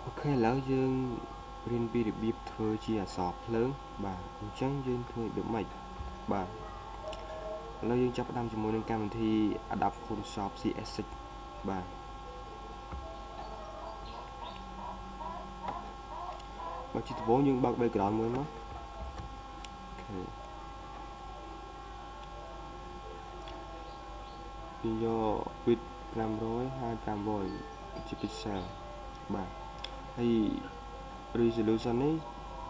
Ok, lão dương riêng biរបៀបធ្វើជាអក្សរភ្លើងបាទអញ្ចឹងយើងធ្វើរបៀបម៉េចបាទឥឡូវយើងចាប់ផ្ដើមជាមួយនឹងកម្មវិធី Adobe Photoshop CS6 បាទបើជាដំបូងយើងបើក background មួយមកអូខេយើងយក width 500 ជា pixel បាទហើយ resolution នេះ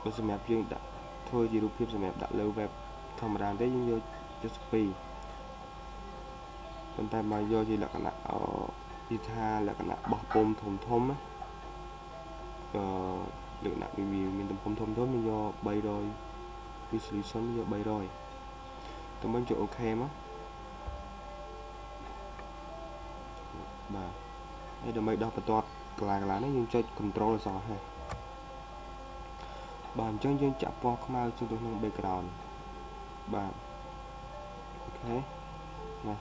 បើសម្រាប់យើងដាក់ធ្វើជារូបភាពសម្រាប់ដាក់លើ web ធម្មតាទេយើងយក72ប៉ុន្តែបើយកជាលក្ខណៈនិយាយថាលក្ខណៈបោះពុម្ពធំណាលក្ខណៈវាមានទំហំធំយើងយក300 resolution យក300តំបន់ចុច OK មកបាទហើយដើម្បីដោះបន្ទាត់កន្លងនេះយើងចុច Control អក្សរ H បាទអញ្ចឹងយើងចាក់ពណ៌ខ្មៅចូលទៅក្នុង background បាទអូខេណា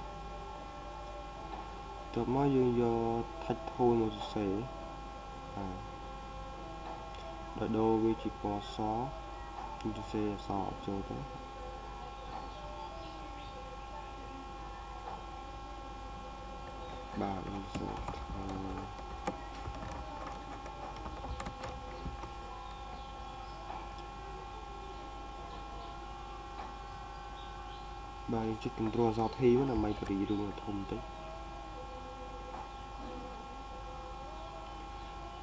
តមកយើងយក Touch Tool មកសរសេរបាទដូរវាជាពណ៌សយើងសរសេរអក្សរចូលទៅបាទយើងសរសេរបាទយើងចុច Control អក្សរ T មកដើម្បីបរិយារូបធំបន្តិច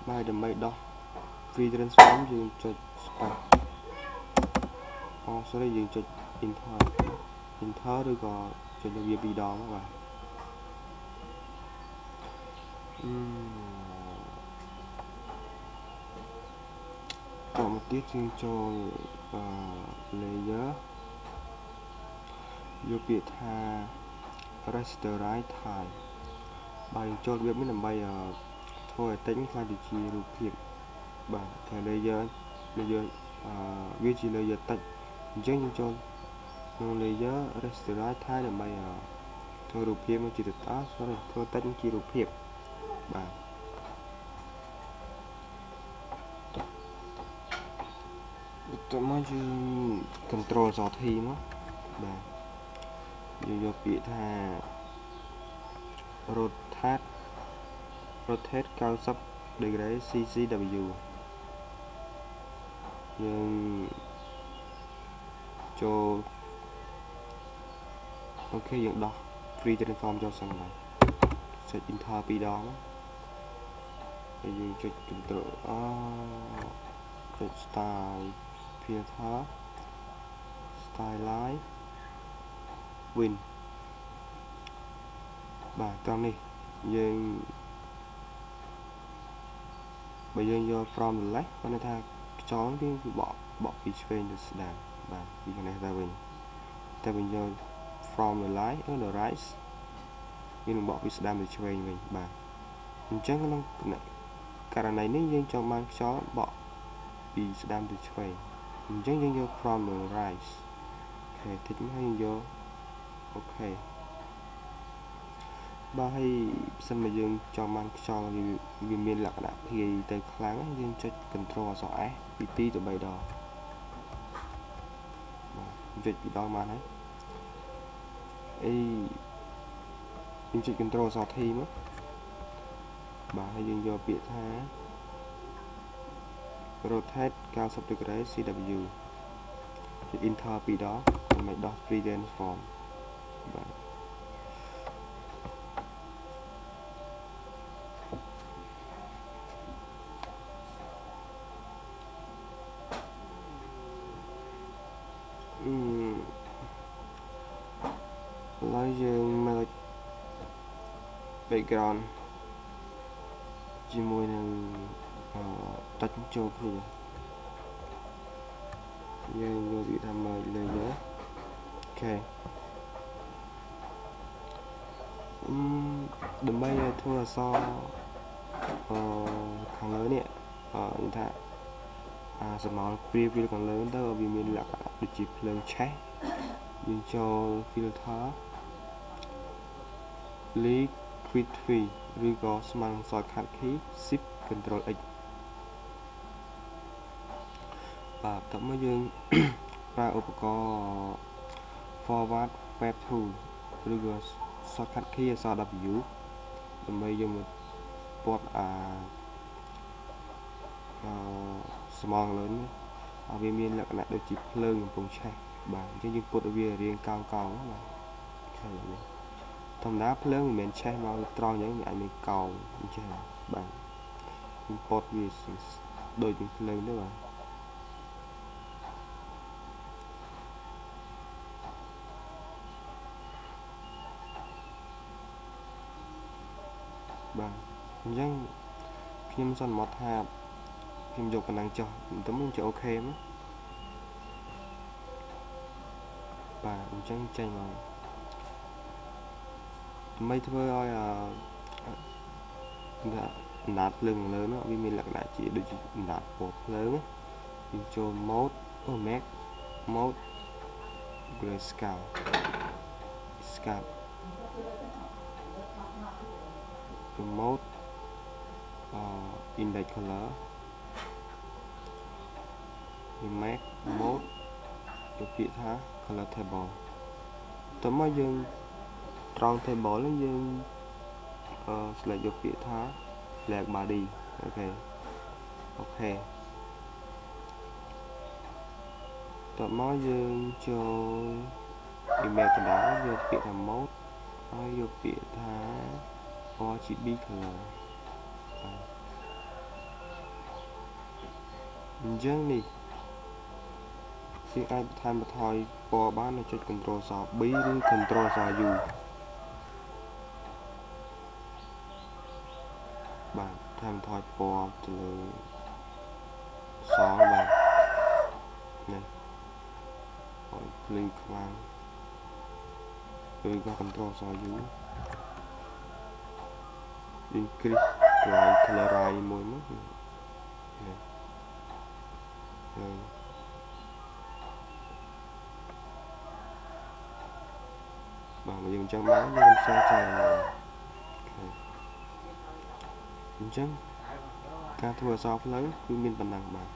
បាទដើម្បីដោះ Free Transform យើងចុច Space sorry យើងចុច Enter ឬក៏ចុចលើវា2ដងបាទតមកទៀតយើងចូល layer យកពាក្យថា rasterize tile បាទយើងចូលរបៀបនេះដើម្បីធ្វើឲ្យ text ខ្លាយទៅជារូបភាពបាទតែ layer វាជា layer text អញ្ចឹងយើងចូលក្នុង layer rasterize tile ដើម្បីធ្វើរូបភាពមកជាធ្វើ text ជារូបភាពបាទតមកយើង Control អក្សរ T មកបាទយើងយកពាក្យថា rotate 90 degree CCW យើងចូលអូខេយើងដោះ free transform ចូលសិនបាទចុច enter 2ដងហើយយើងចុច control ចុច style filter stylize win បាទត្រង់នេះយើងបើយើងយក from the left គាត់ថាខ្យល់វាបក់ពីឆ្វេងទៅស្ដាំបាទពីខាងនេះទៅវិញតែបើយក from the right វានឹងបក់ពីស្ដាំទៅឆ្វេងវិញបាទអញ្ចឹងក្នុងករណីនេះយើងចង់បានខ្យល់បក់ពីស្ដាំទៅឆ្វេងអញ្ចឹងយើងយក from the right អូខេតិចមកយើងយកអូខេបាទហើយបើសិនមកយើងចង់បានខ្យល់វាមានលក្ខណៈភាយទៅខ្លាំងយើងចុច Control អក្សរ S ពី2ទៅ3ដងបាទចុច2ដងបានហើយយើងចុច Control អក្សរ T មកបាទហើយយើងយកពាក្យថា rotate 90 degree CW ចុច enter 2ដងដើម្បីដោះ free transform បាទឥឡូវយើង merge background ជាមួយនឹងtouch ចូលគ្នាយើងយកវាថា merge layer អូខេដើម្បីឲ្យធ្វើអក្សរខាងលើនេះនិយាយថាស្រមោលព្រាវខាងលើទៅវាមានលក្ខណៈដូចជាភ្លើងឆេះយើងចូល filter liquid ឬក៏ស្មើនឹង shortcut key shift control x បាទតើមកយើង ប្រើឧបករណ៍ forward web tool ឬក៏ shortcut key អក្សរ W ដើម្បីយកមកពត់ស្មងលើនេះឲ្យវាមានលក្ខណៈដូចជាភ្លើងកំពុងឆេះបាទអញ្ចឹងយើងពត់ឲ្យវារាងកោងបាទឃើញទេធម្មតាភ្លើងមិនមែនឆេះមកត្រង់អញ្ចឹងវាអាចមានកោងអញ្ចឹងបាទយើងពត់វាដូចនឹងភ្លើងទេបាទអញ្ចឹងខ្ញុំសន្មតថាខ្ញុំយកប៉ុណ្ណឹងចុះទៅមិនជាអូខេมั้យបាទអញ្ចឹងចេញមកដើម្បីធ្វើឲ្យអណ្ដាតភ្លើងលើនោះវាមានលក្ខណៈជាដូចជាអណ្ដាតពណ៌ភ្លើងយើងចូល mode make mode grayscale mode index color make mode យកពាក្យថា color table តើមកយើងត្រង់ table នេះយើងselect យកពាក្យថា black body អូខេតើមកយើងចូល image កណ្ដាលយកពាក្យថា mode ហើយយកពាក្យថា RGB color អញ្ចឹងនេះយើងអាចបន្ថែមបន្ថយពណ៌បានដោយចុច Ctrl B ឬ Ctrl U បាទបន្ថែមបន្ថយពណ៌ទៅលើបាទនេះឲ្យភ្លឺខ្លាំងឬក៏ Ctrl U increase color មួយមកនេះបាទយើងអញ្ចឹងមកយើងផ្សេងចាអញ្ចឹងការធ្វើអក្សរភ្លើងគឺមានប៉ុណ្ណឹងបាទ